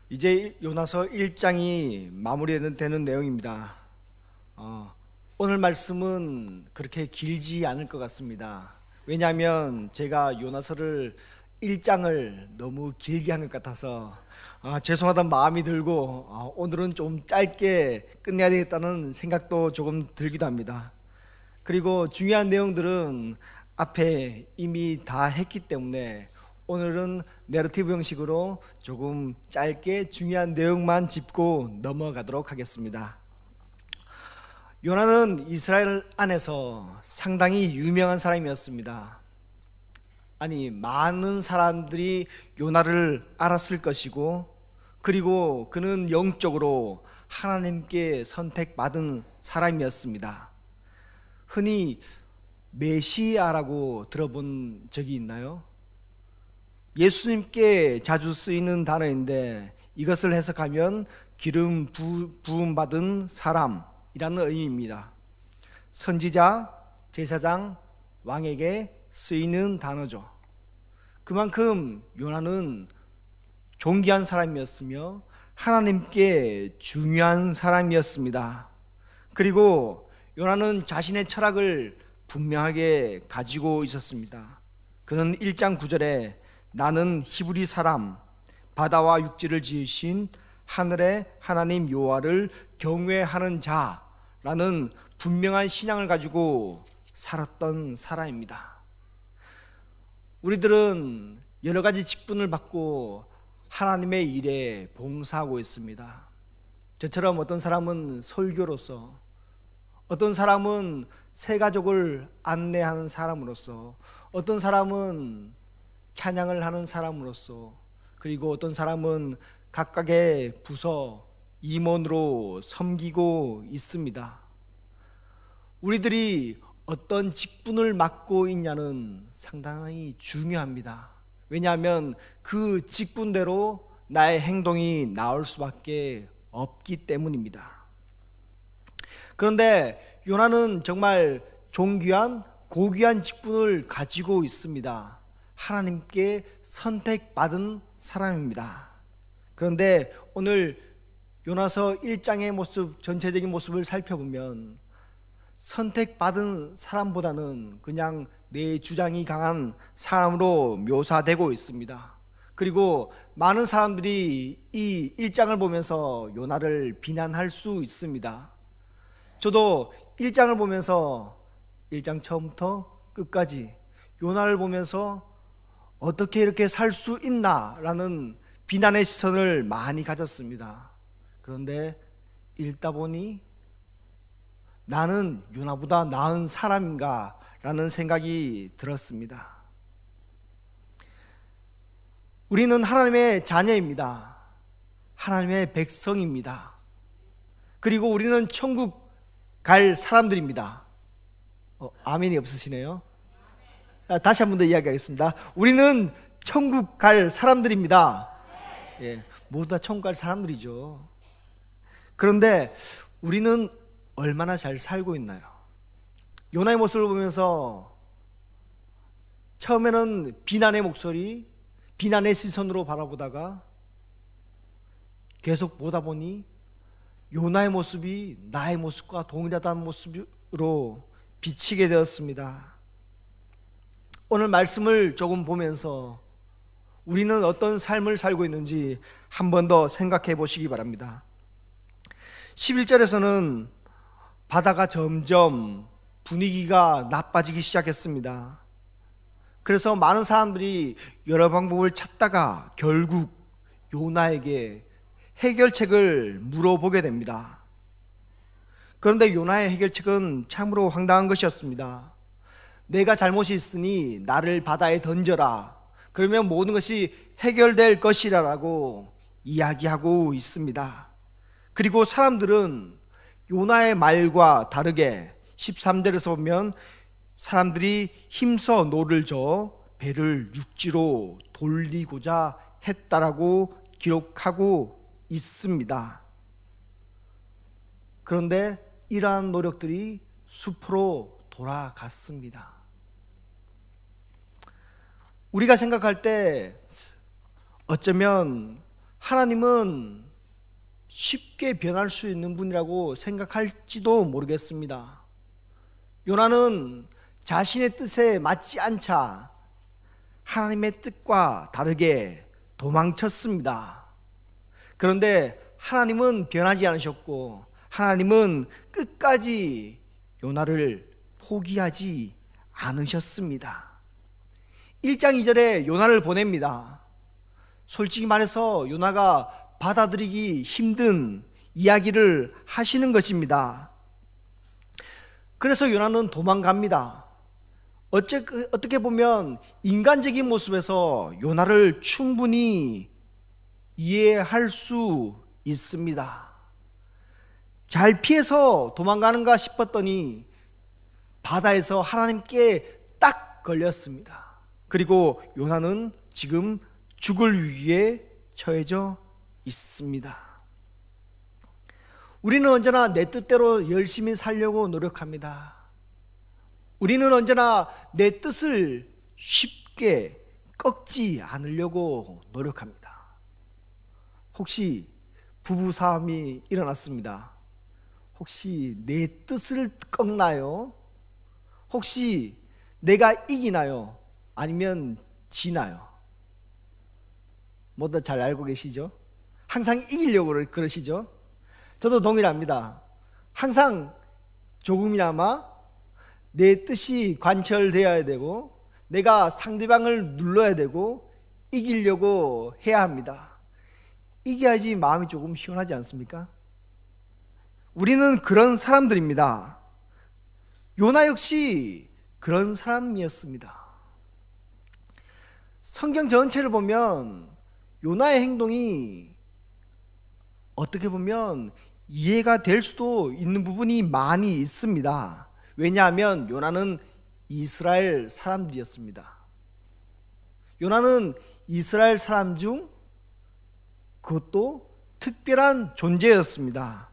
이제 요나서 1장이 마무리되는 내용입니다. 오늘 말씀은 그렇게 길지 않을 것 같습니다. 왜냐하면 제가 요나서를 1장을 너무 길게 한 것 같아서 죄송하다는 마음이 들고 오늘은 좀 짧게 끝내야 되겠다는 생각도 조금 들기도 합니다. 그리고 중요한 내용들은 앞에 이미 다 했기 때문에 오늘은 내러티브 형식으로 조금 짧게 중요한 내용만 짚고 넘어가도록 하겠습니다. 요나는 이스라엘 안에서 상당히 유명한 사람이었습니다. 아니, 많은 사람들이 요나를 알았을 것이고, 그리고 그는 영적으로 하나님께 선택받은 사람이었습니다. 흔히 메시아라고 들어본 적이 있나요? 예수님께 자주 쓰이는 단어인데 이것을 해석하면 기름 부음 받은 사람이라는 의미입니다. 선지자, 제사장, 왕에게 쓰이는 단어죠. 그만큼 요나는 존귀한 사람이었으며 하나님께 중요한 사람이었습니다. 그리고 요나는 자신의 철학을 분명하게 가지고 있었습니다. 그는 1장 9절에 나는 히브리 사람, 바다와 육지를 지으신 하늘의 하나님 여호와를 경외하는 자라는 분명한 신앙을 가지고 살았던 사람입니다. 우리들은 여러 가지 직분을 받고 하나님의 일에 봉사하고 있습니다. 저처럼 어떤 사람은 설교로서, 어떤 사람은 새 가족을 안내하는 사람으로서, 어떤 사람은 찬양을 하는 사람으로서, 그리고 어떤 사람은 각각의 부서 임원으로 섬기고 있습니다. 우리들이 어떤 직분을 맡고 있냐는 상당히 중요합니다. 왜냐하면 그 직분대로 나의 행동이 나올 수밖에 없기 때문입니다. 그런데 요나는 정말 존귀한 고귀한 직분을 가지고 있습니다. 하나님께 선택받은 사람입니다. 그런데 오늘 요나서 1장의 모습, 전체적인 모습을 살펴보면 선택받은 사람보다는 그냥 내 주장이 강한 사람으로 묘사되고 있습니다. 그리고 많은 사람들이 이 1장을 보면서 요나를 비난할 수 있습니다. 저도 1장을 보면서 1장 처음부터 끝까지 요나를 보면서 어떻게 이렇게 살 수 있나라는 비난의 시선을 많이 가졌습니다. 그런데 읽다 보니 나는 요나보다 나은 사람인가 라는 생각이 들었습니다. 우리는 하나님의 자녀입니다. 하나님의 백성입니다. 그리고 우리는 천국 갈 사람들입니다. 아멘이 없으시네요. 다시 한 번 더 이야기하겠습니다. 우리는 천국 갈 사람들입니다. 예, 모두 다 천국 갈 사람들이죠. 그런데 우리는 얼마나 잘 살고 있나요? 요나의 모습을 보면서 처음에는 비난의 목소리, 비난의 시선으로 바라보다가 계속 보다 보니 요나의 모습이 나의 모습과 동일하다는 모습으로 비치게 되었습니다. 오늘 말씀을 조금 보면서 우리는 어떤 삶을 살고 있는지 한 번 더 생각해 보시기 바랍니다. 11절에서는 바다가 점점 분위기가 나빠지기 시작했습니다. 그래서 많은 사람들이 여러 방법을 찾다가 결국 요나에게 해결책을 물어보게 됩니다. 그런데 요나의 해결책은 참으로 황당한 것이었습니다. 내가 잘못이 있으니 나를 바다에 던져라. 그러면 모든 것이 해결될 것이라고 이야기하고 있습니다. 그리고 사람들은 요나의 말과 다르게 13절에서 보면 사람들이 힘써 노를 저어 배를 육지로 돌리고자 했다라고 기록하고 있습니다. 그런데 이러한 노력들이 숲으로 돌아갔습니다. 우리가 생각할 때 어쩌면 하나님은 쉽게 변할 수 있는 분이라고 생각할지도 모르겠습니다. 요나는 자신의 뜻에 맞지 않자 하나님의 뜻과 다르게 도망쳤습니다. 그런데 하나님은 변하지 않으셨고 하나님은 끝까지 요나를 포기하지 않으셨습니다. 1장 2절에 요나를 보냅니다. 솔직히 말해서 요나가 받아들이기 힘든 이야기를 하시는 것입니다. 그래서 요나는 도망갑니다. 어떻게 보면 인간적인 모습에서 요나를 충분히 이해할 수 있습니다. 잘 피해서 도망가는가 싶었더니 바다에서 하나님께 딱 걸렸습니다. 그리고 요나는 지금 죽을 위기에 처해져 있습니다. 우리는 언제나 내 뜻대로 열심히 살려고 노력합니다. 우리는 언제나 내 뜻을 쉽게 꺾지 않으려고 노력합니다. 혹시 부부싸움이 일어났습니다. 혹시 내 뜻을 꺾나요? 혹시 내가 이기나요? 아니면 지나요? 모두 잘 알고 계시죠? 항상 이기려고 그러시죠? 저도 동일합니다. 항상 조금이나마 내 뜻이 관철되어야 되고 내가 상대방을 눌러야 되고 이기려고 해야 합니다. 이겨야지 마음이 조금 시원하지 않습니까? 우리는 그런 사람들입니다. 요나 역시 그런 사람이었습니다. 성경 전체를 보면 요나의 행동이 어떻게 보면 이해가 될 수도 있는 부분이 많이 있습니다. 왜냐하면 요나는 이스라엘 사람들이었습니다. 요나는 이스라엘 사람 중 그것도 특별한 존재였습니다.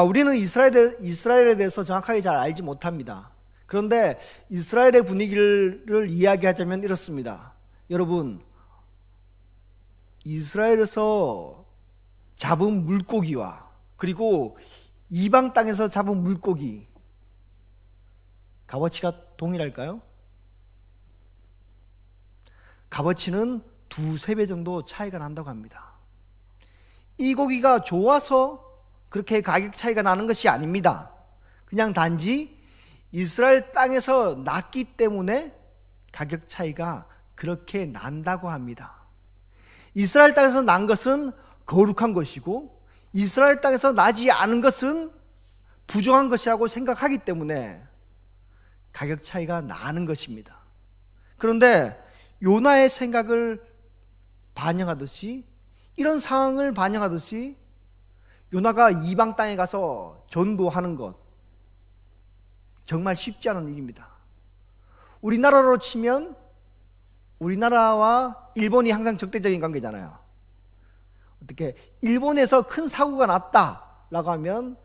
우리는 이스라엘에 대해서 정확하게 잘 알지 못합니다. 그런데 이스라엘의 분위기를 이야기하자면 이렇습니다. 여러분, 이스라엘에서 잡은 물고기와 그리고 이방 땅에서 잡은 물고기 값어치가 동일할까요? 값어치는 2-3배 정도 차이가 난다고 합니다. 이 고기가 좋아서 그렇게 가격 차이가 나는 것이 아닙니다. 그냥 단지 이스라엘 땅에서 났기 때문에 가격 차이가 그렇게 난다고 합니다. 이스라엘 땅에서 난 것은 거룩한 것이고 이스라엘 땅에서 나지 않은 것은 부정한 것이라고 생각하기 때문에 가격 차이가 나는 것입니다. 그런데 요나의 생각을 반영하듯이 이런 상황을 반영하듯이 요나가 이방 땅에 가서 전도하는 것 정말 쉽지 않은 일입니다. 우리나라로 치면 우리나라와 일본이 항상 적대적인 관계잖아요. 어떻게 일본에서 큰 사고가 났다라고 하면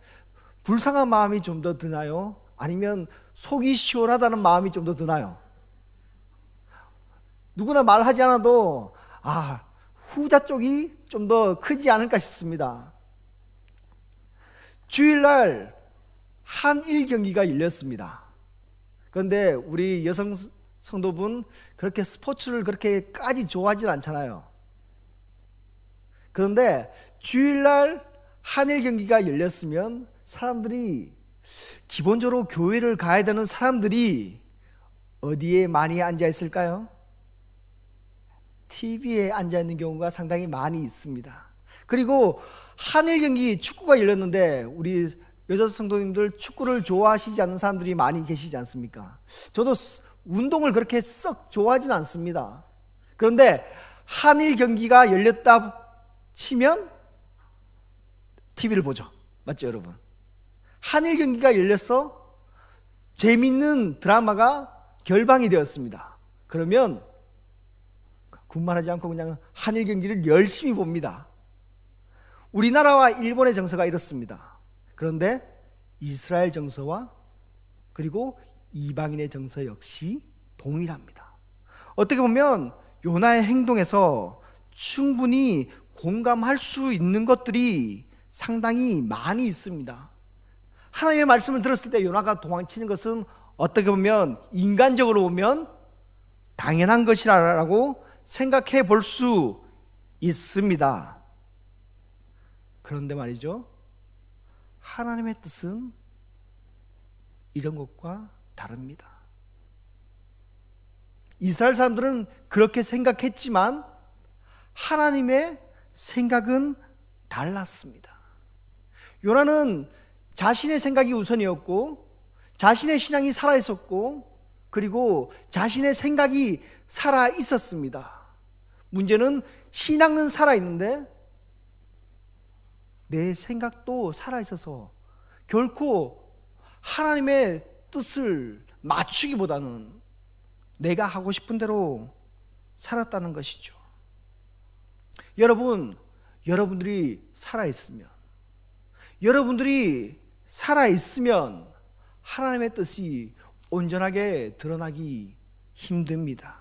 불쌍한 마음이 좀 더 드나요? 아니면 속이 시원하다는 마음이 좀 더 드나요? 누구나 말하지 않아도 후자 쪽이 좀 더 크지 않을까 싶습니다. 주일날 한일 경기가 열렸습니다. 그런데 우리 여성 성도분 그렇게 스포츠를 그렇게까지 좋아하진 않잖아요. 그런데 주일날 한일 경기가 열렸으면 사람들이 기본적으로 교회를 가야 되는 사람들이 어디에 많이 앉아 있을까요? TV에 앉아 있는 경우가 상당히 많이 있습니다. 그리고 한일 경기 축구가 열렸는데 우리 여자 성도님들 축구를 좋아하시지 않는 사람들이 많이 계시지 않습니까? 저도 운동을 그렇게 썩 좋아하진 않습니다. 그런데 한일 경기가 열렸다 치면 TV를 보죠. 맞죠, 여러분? 한일 경기가 열려서 재밌는 드라마가 결방이 되었습니다. 그러면 군말하지 않고 그냥 한일 경기를 열심히 봅니다. 우리나라와 일본의 정서가 이렇습니다. 그런데 이스라엘 정서와 그리고 이방인의 정서 역시 동일합니다. 어떻게 보면 요나의 행동에서 충분히 공감할 수 있는 것들이 상당히 많이 있습니다. 하나님의 말씀을 들었을 때 요나가 도망치는 것은 어떻게 보면 인간적으로 보면 당연한 것이라고 생각해 볼 수 있습니다. 그런데 말이죠, 하나님의 뜻은 이런 것과 다릅니다. 이스라엘 사람들은 그렇게 생각했지만 하나님의 생각은 달랐습니다. 요나는 자신의 생각이 우선이었고 자신의 신앙이 살아있었고 그리고 자신의 생각이 살아있었습니다. 문제는 신앙은 살아있는데 내 생각도 살아있어서 결코 하나님의 뜻을 맞추기보다는 내가 하고 싶은 대로 살았다는 것이죠. 여러분들이 살아있으면 하나님의 뜻이 온전하게 드러나기 힘듭니다.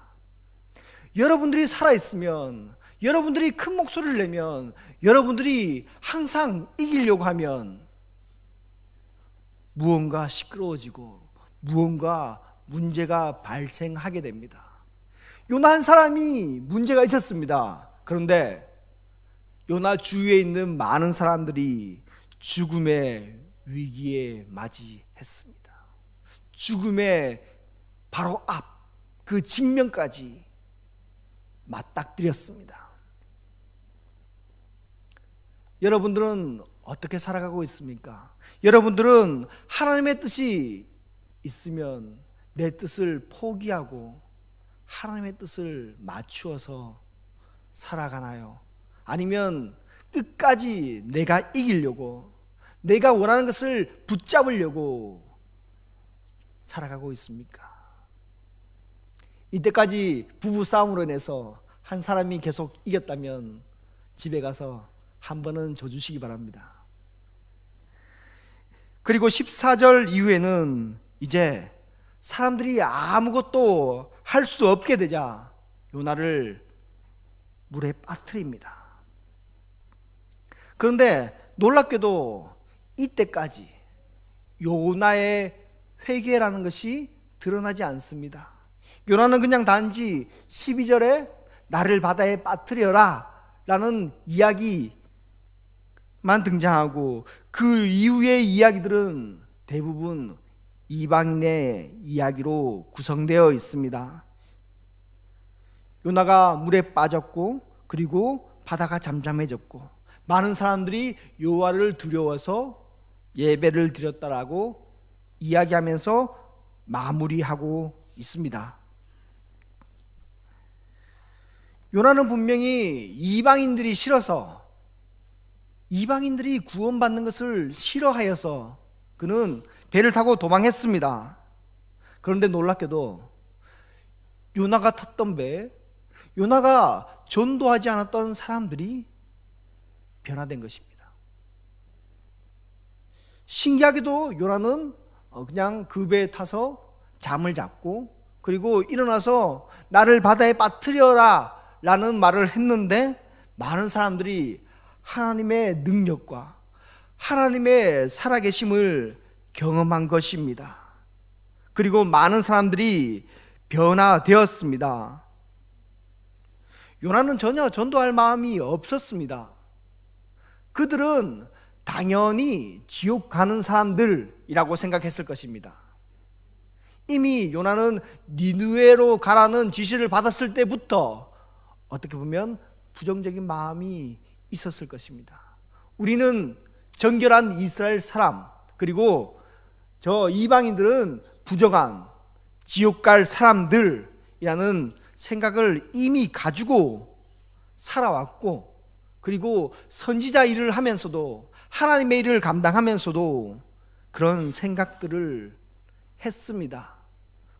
여러분들이 살아있으면, 여러분들이 큰 목소리를 내면, 여러분들이 항상 이기려고 하면 무언가 시끄러워지고 무언가 문제가 발생하게 됩니다. 요나 한 사람이 문제가 있었습니다. 그런데 요나 주위에 있는 많은 사람들이 죽음의 위기에 맞이했습니다. 죽음의 바로 앞, 그 직면까지 맞닥뜨렸습니다. 여러분들은 어떻게 살아가고 있습니까? 여러분들은 하나님의 뜻이 있으면 내 뜻을 포기하고 하나님의 뜻을 맞추어서 살아가나요? 아니면 끝까지 내가 이기려고, 내가 원하는 것을 붙잡으려고 살아가고 있습니까? 이때까지 부부 싸움으로 인해서 한 사람이 계속 이겼다면 집에 가서 한 번은 져주시기 바랍니다. 그리고 14절 이후에는 이제 사람들이 아무것도 할 수 없게 되자 요나를 물에 빠뜨립니다. 그런데 놀랍게도 이때까지 요나의 회개라는 것이 드러나지 않습니다. 요나는 그냥 단지 12절에 나를 바다에 빠뜨려라 라는 이야기만 등장하고 그 이후의 이야기들은 대부분 이방인의 이야기로 구성되어 있습니다. 요나가 물에 빠졌고 그리고 바다가 잠잠해졌고 많은 사람들이 여호와를 두려워서 예배를 드렸다라고 이야기하면서 마무리하고 있습니다. 요나는 분명히 이방인들이 싫어서, 이방인들이 구원받는 것을 싫어하여서 그는 배를 타고 도망했습니다. 그런데 놀랍게도 요나가 탔던 배에 요나가 전도하지 않았던 사람들이 변화된 것입니다. 신기하게도 요나는 그냥 그 배에 타서 잠을 잤고 그리고 일어나서 나를 바다에 빠뜨려라 라는 말을 했는데 많은 사람들이 하나님의 능력과 하나님의 살아계심을 경험한 것입니다. 그리고 많은 사람들이 변화되었습니다. 요나는 전혀 전도할 마음이 없었습니다. 그들은 당연히 지옥 가는 사람들이라고 생각했을 것입니다. 이미 요나는 니느웨로 가라는 지시를 받았을 때부터 어떻게 보면 부정적인 마음이 있었을 것입니다. 우리는 정결한 이스라엘 사람, 그리고 저 이방인들은 부정한 지옥 갈 사람들이라는 생각을 이미 가지고 살아왔고, 그리고 선지자 일을 하면서도 하나님의 일을 감당하면서도 그런 생각들을 했습니다.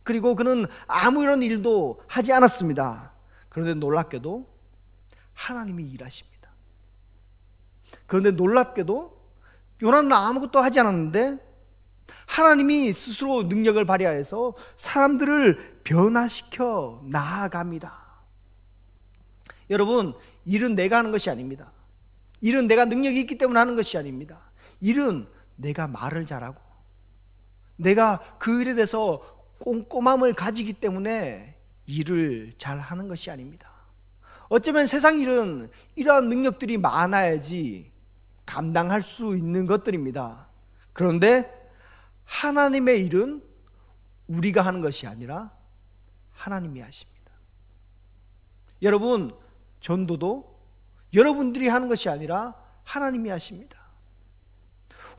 그리고 그는 아무런 일도 하지 않았습니다. 그런데 놀랍게도 하나님이 일하십니다. 그런데 놀랍게도 요나는 아무것도 하지 않았는데 하나님이 스스로 능력을 발휘하여서 사람들을 변화시켜 나아갑니다. 여러분, 일은 내가 하는 것이 아닙니다. 일은 내가 능력이 있기 때문에 하는 것이 아닙니다. 일은 내가 말을 잘하고 내가 그 일에 대해서 꼼꼼함을 가지기 때문에 일을 잘 하는 것이 아닙니다. 어쩌면 세상 일은 이러한 능력들이 많아야지 감당할 수 있는 것들입니다. 그런데 하나님의 일은 우리가 하는 것이 아니라 하나님이 하십니다. 여러분, 전도도 여러분들이 하는 것이 아니라 하나님이 하십니다.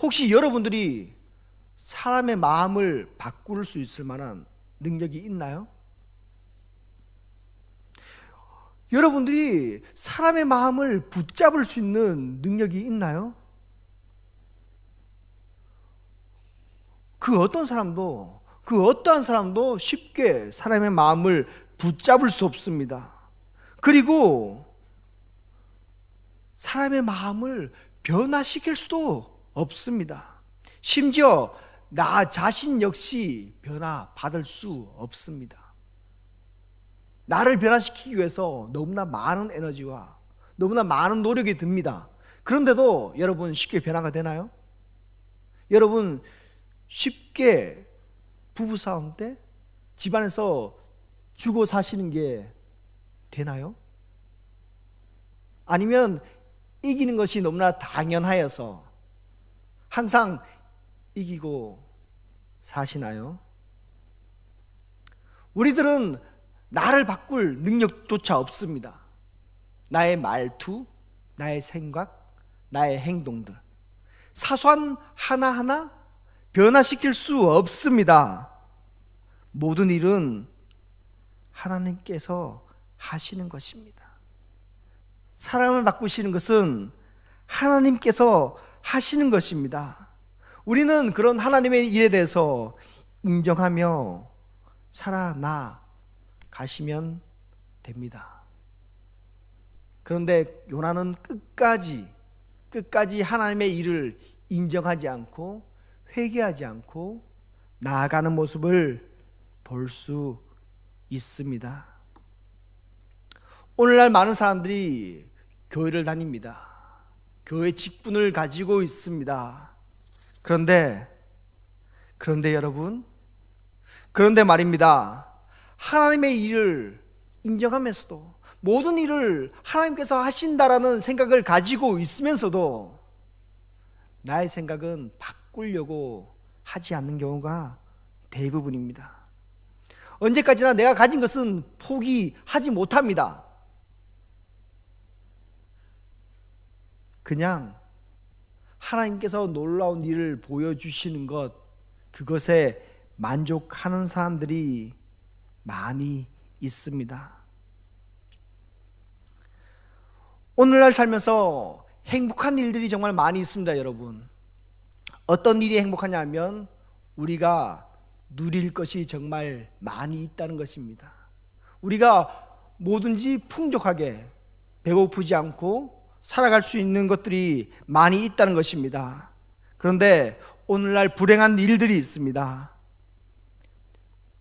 혹시 여러분들이 사람의 마음을 바꿀 수 있을 만한 능력이 있나요? 여러분들이 사람의 마음을 붙잡을 수 있는 능력이 있나요? 그 어떤 사람도, 그 어떠한 사람도 쉽게 사람의 마음을 붙잡을 수 없습니다. 그리고 사람의 마음을 변화시킬 수도 없습니다. 심지어 나 자신 역시 변화받을 수 없습니다. 나를 변화시키기 위해서 너무나 많은 에너지와 너무나 많은 노력이 듭니다. 그런데도 여러분 쉽게 변화가 되나요? 여러분 쉽게 부부싸움 때 집안에서 주고 사시는 게 되나요? 아니면 이기는 것이 너무나 당연하여서 항상 이기고 사시나요? 우리들은 나를 바꿀 능력조차 없습니다. 나의 말투, 나의 생각, 나의 행동들 사소한 하나하나 변화시킬 수 없습니다. 모든 일은 하나님께서 하시는 것입니다. 사람을 바꾸시는 것은 하나님께서 하시는 것입니다. 우리는 그런 하나님의 일에 대해서 인정하며 살아나가시면 됩니다. 그런데 요나는 끝까지 하나님의 일을 인정하지 않고 회개하지 않고 나아가는 모습을 볼 수 있습니다. 오늘날 많은 사람들이 교회를 다닙니다. 교회 직분을 가지고 있습니다. 그런데 여러분, 그런데 말입니다. 하나님의 일을 인정하면서도 모든 일을 하나님께서 하신다라는 생각을 가지고 있으면서도 나의 생각은 바꾸려고 하지 않는 경우가 대부분입니다. 언제까지나 내가 가진 것은 포기하지 못합니다. 그냥 하나님께서 놀라운 일을 보여주시는 것, 그것에 만족하는 사람들이 많이 있습니다. 오늘날 살면서 행복한 일들이 정말 많이 있습니다, 여러분. 어떤 일이 행복하냐 하면 우리가 누릴 것이 정말 많이 있다는 것입니다. 우리가 뭐든지 풍족하게 배고프지 않고 살아갈 수 있는 것들이 많이 있다는 것입니다. 그런데 오늘날 불행한 일들이 있습니다.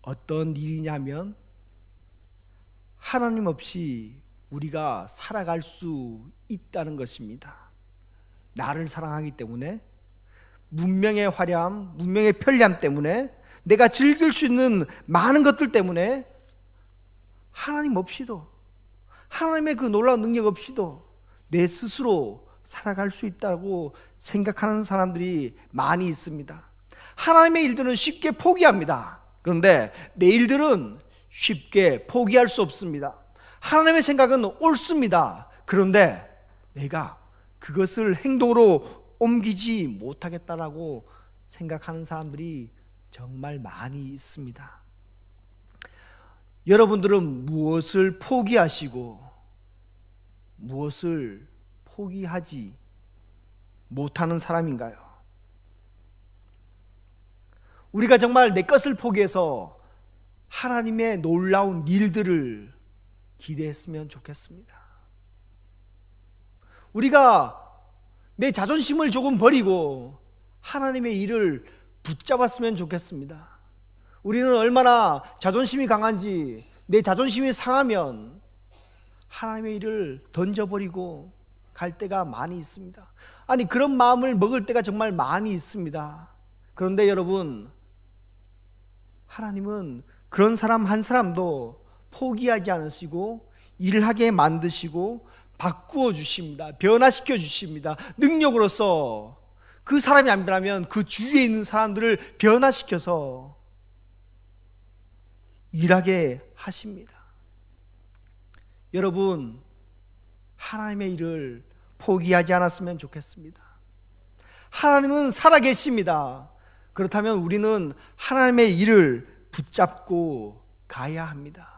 어떤 일이냐면 하나님 없이 우리가 살아갈 수 있다는 것입니다. 나를 사랑하기 때문에, 문명의 화려함, 문명의 편리함 때문에, 내가 즐길 수 있는 많은 것들 때문에 하나님 없이도, 하나님의 그 놀라운 능력 없이도 내 스스로 살아갈 수 있다고 생각하는 사람들이 많이 있습니다. 하나님의 일들은 쉽게 포기합니다. 그런데 내 일들은 쉽게 포기할 수 없습니다. 하나님의 생각은 옳습니다. 그런데 내가 그것을 행동으로 옮기지 못하겠다라고 생각하는 사람들이 정말 많이 있습니다. 여러분들은 무엇을 포기하시고 무엇을 포기하지 못하는 사람인가요? 우리가 정말 내 것을 포기해서 하나님의 놀라운 일들을 기대했으면 좋겠습니다. 우리가 내 자존심을 조금 버리고 하나님의 일을 붙잡았으면 좋겠습니다. 우리는 얼마나 자존심이 강한지, 내 자존심이 상하면 하나님의 일을 던져버리고 갈 때가 많이 있습니다. 아니, 그런 마음을 먹을 때가 정말 많이 있습니다. 그런데 여러분, 하나님은 그런 사람 한 사람도 포기하지 않으시고 일을 하게 만드시고 바꾸어 주십니다. 변화시켜 주십니다. 능력으로서 그 사람이 안 변하면 그 주위에 있는 사람들을 변화시켜서 일하게 하십니다. 여러분, 하나님의 일을 포기하지 않았으면 좋겠습니다. 하나님은 살아계십니다. 그렇다면 우리는 하나님의 일을 붙잡고 가야 합니다.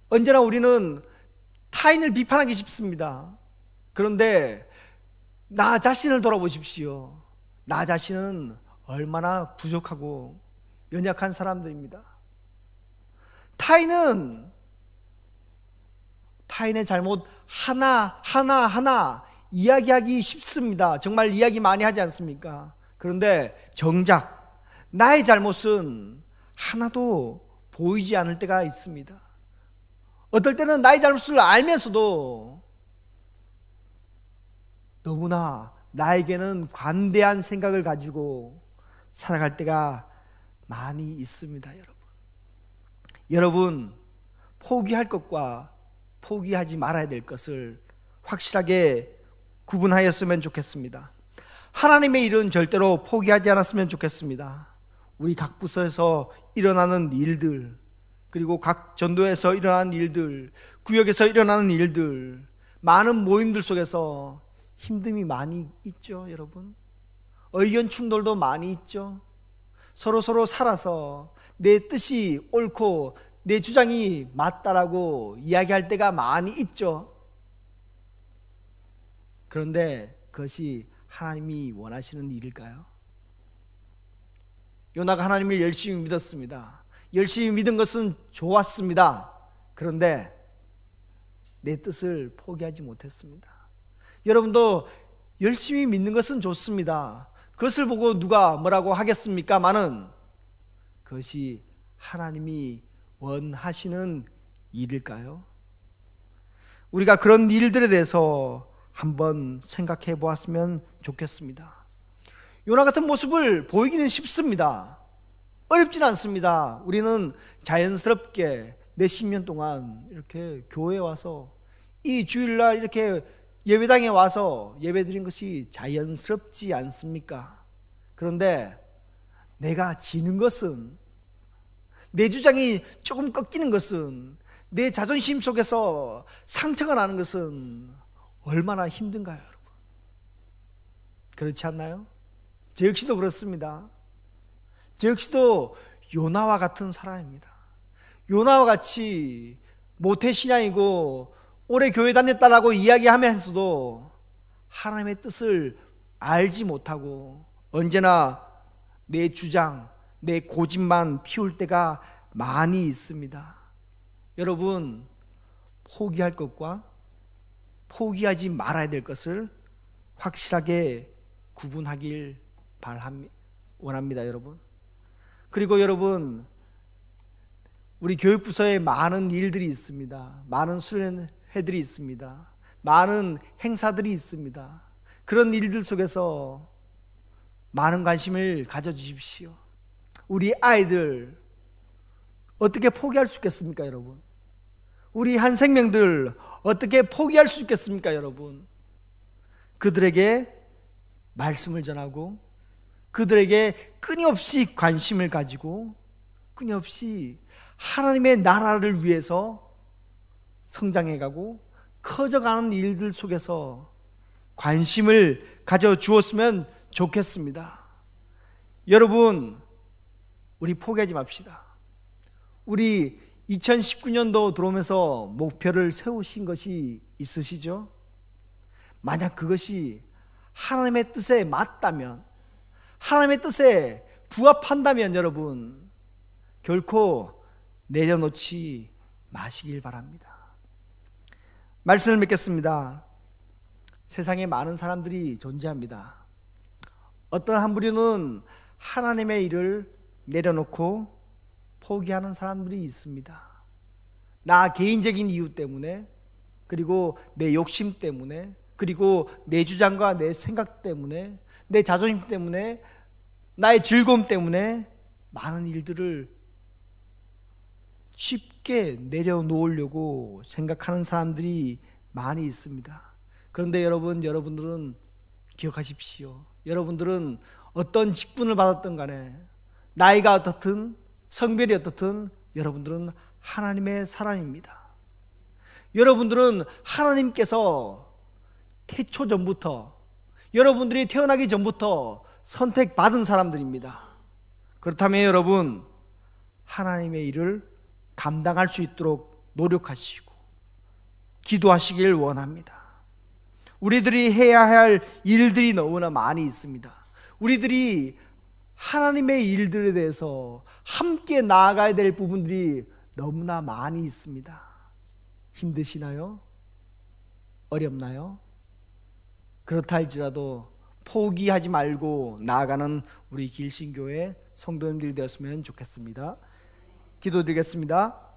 언제나 우리는 타인을 비판하기 쉽습니다. 그런데 나 자신을 돌아보십시오. 나 자신은 얼마나 부족하고 연약한 사람들입니다. 타인의 잘못 하나 이야기하기 쉽습니다. 정말 이야기 많이 하지 않습니까? 그런데 정작 나의 잘못은 하나도 보이지 않을 때가 있습니다. 어떨 때는 나의 잘못을 알면서도 너무나 나에게는 관대한 생각을 가지고 살아갈 때가 많이 있습니다. 여러분, 포기할 것과 포기하지 말아야 될 것을 확실하게 구분하였으면 좋겠습니다. 하나님의 일은 절대로 포기하지 않았으면 좋겠습니다. 우리 각 부서에서 일어나는 일들, 그리고 각 전도에서 일어나는 일들, 구역에서 일어나는 일들, 많은 모임들 속에서 힘듦이 많이 있죠, 여러분. 의견 충돌도 많이 있죠. 서로 살아서 내 뜻이 옳고 내 주장이 맞다라고 이야기할 때가 많이 있죠. 그런데 그것이 하나님이 원하시는 일일까요? 요나가 하나님을 열심히 믿었습니다. 열심히 믿은 것은 좋았습니다. 그런데 내 뜻을 포기하지 못했습니다. 여러분도 열심히 믿는 것은 좋습니다. 그것을 보고 누가 뭐라고 하겠습니까마는 그것이 하나님이 원하시는 일일까요? 우리가 그런 일들에 대해서 한번 생각해 보았으면 좋겠습니다. 요나 같은 모습을 보이기는 쉽습니다. 어렵진 않습니다. 우리는 자연스럽게 몇십 년 동안 이렇게 교회에 와서 이 주일날 이렇게 예배당에 와서 예배드린 것이 자연스럽지 않습니까? 그런데 내가 지는 것은, 내 주장이 조금 꺾이는 것은, 내 자존심 속에서 상처가 나는 것은 얼마나 힘든가요, 여러분? 그렇지 않나요? 저 역시도 그렇습니다. 저 역시도 요나와 같은 사람입니다. 요나와 같이 모태신앙이고 오래 교회 다녔다라고 이야기하면서도 하나님의 뜻을 알지 못하고 언제나 내 주장, 내 고집만 피울 때가 많이 있습니다. 여러분, 포기할 것과 포기하지 말아야 될 것을 확실하게 구분하길 원합니다, 여러분. 그리고 여러분, 우리 교육부서에 많은 일들이 있습니다. 많은 수련회들이 있습니다. 많은 행사들이 있습니다. 그런 일들 속에서 많은 관심을 가져주십시오. 우리 아이들 어떻게 포기할 수 있겠습니까, 여러분? 우리 한 생명들 어떻게 포기할 수 있겠습니까, 여러분? 그들에게 말씀을 전하고 그들에게 끊임없이 관심을 가지고 끊임없이 하나님의 나라를 위해서 성장해가고 커져가는 일들 속에서 관심을 가져주었으면 좋겠습니다. 여러분, 우리 포기하지 맙시다. 우리 2019년도 들어오면서 목표를 세우신 것이 있으시죠? 만약 그것이 하나님의 뜻에 맞다면, 하나님의 뜻에 부합한다면 여러분 결코 내려놓지 마시길 바랍니다. 말씀을 맺겠습니다. 세상에 많은 사람들이 존재합니다. 어떤 한 부류는 하나님의 일을 내려놓고 포기하는 사람들이 있습니다. 나 개인적인 이유 때문에, 그리고 내 욕심 때문에, 그리고 내 주장과 내 생각 때문에, 내 자존심 때문에, 나의 즐거움 때문에 많은 일들을 쉽게 내려놓으려고 생각하는 사람들이 많이 있습니다. 그런데 여러분들은 기억하십시오. 여러분들은 어떤 직분을 받았든 간에, 나이가 어떻든 성별이 어떻든 여러분들은 하나님의 사람입니다. 여러분들은 하나님께서 태초 전부터, 여러분들이 태어나기 전부터 선택받은 사람들입니다. 그렇다면 여러분, 하나님의 일을 감당할 수 있도록 노력하시고 기도하시길 원합니다. 우리들이 해야 할 일들이 너무나 많이 있습니다. 우리들이 하나님의 일들에 대해서 함께 나아가야 될 부분들이 너무나 많이 있습니다. 힘드시나요? 어렵나요? 그렇다 할지라도 포기하지 말고 나아가는 우리 길신교회 성도님들이 되었으면 좋겠습니다. 기도드리겠습니다.